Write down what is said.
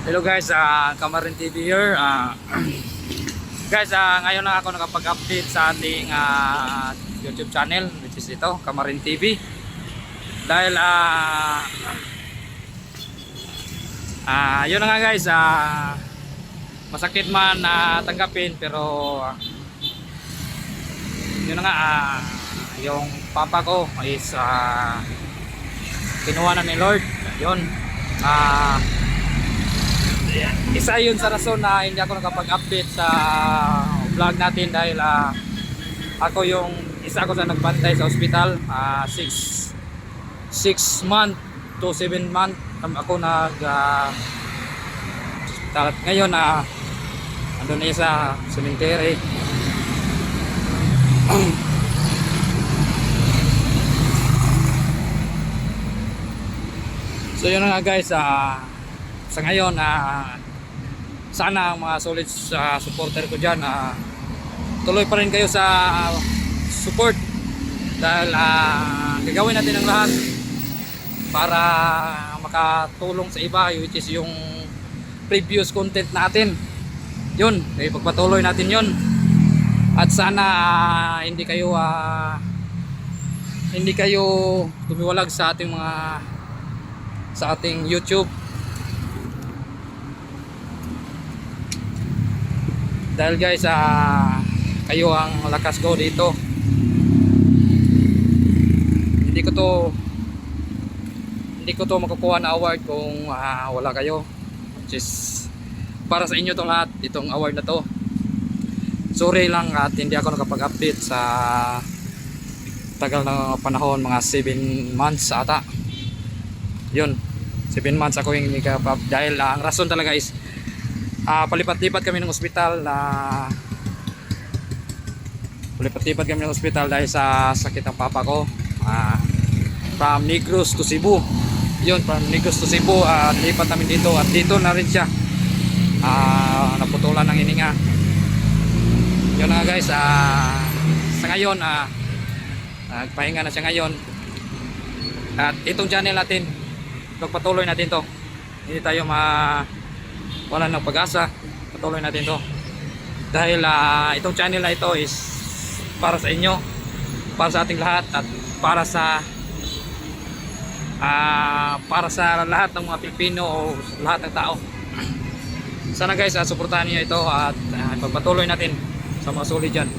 Hello guys, Kamarin TV here. Guys, ngayon na ako nakapag-update sa ating YouTube channel, which is ito, Kamarin TV. Dahil yun na nga guys, masakit man tanggapin, pero yun na nga, yung papa ko is kinuha na ni Lord. Yun, isa yun sa rason na hindi ako nakapag-update sa vlog natin dahil ako yung isa ko sa nagbantay sa ospital. 6 month to 7 month ako nag ngayon andun na sa cemetery. So yun na nga guys, sa ngayon sana ang mga solid supporter ko dyan tuloy pa rin kayo sa support dahil gagawin natin ang lahat para makatulong sa iba, which is yung previous content natin. Yun, pagpatuloy natin yun at sana hindi kayo tumiwalag sa ating YouTube. Dahil guys, kayo ang lakas ko dito. Hindi ko to makukuha na award kung wala kayo. Which is para sa inyo tong lahat, itong award na to. Sorry lang at hindi ako nakapag-update sa tagal na panahon, mga 7 months ata. Yun, 7 months ako yung dahil ang rason talaga is palipat-lipat kami ng ospital dahil sa sakit ng papa ko. From Negros to Cebu. Yun, from Negros to Cebu, lipat namin dito at dito na rin siya naputulan ng hininga. Yun na guys, sa ngayon nagpahinga na siya ngayon at itong channel natin pagpatuloy natin to, hindi tayo wala ng pag-asa, patuloy natin to dahil itong channel na ito is para sa inyo, para sa ating lahat at para sa lahat ng mga Pilipino o lahat ng tao. Sana guys, suportahan niyo ito at pagpatuloy natin sa mga solid dyan.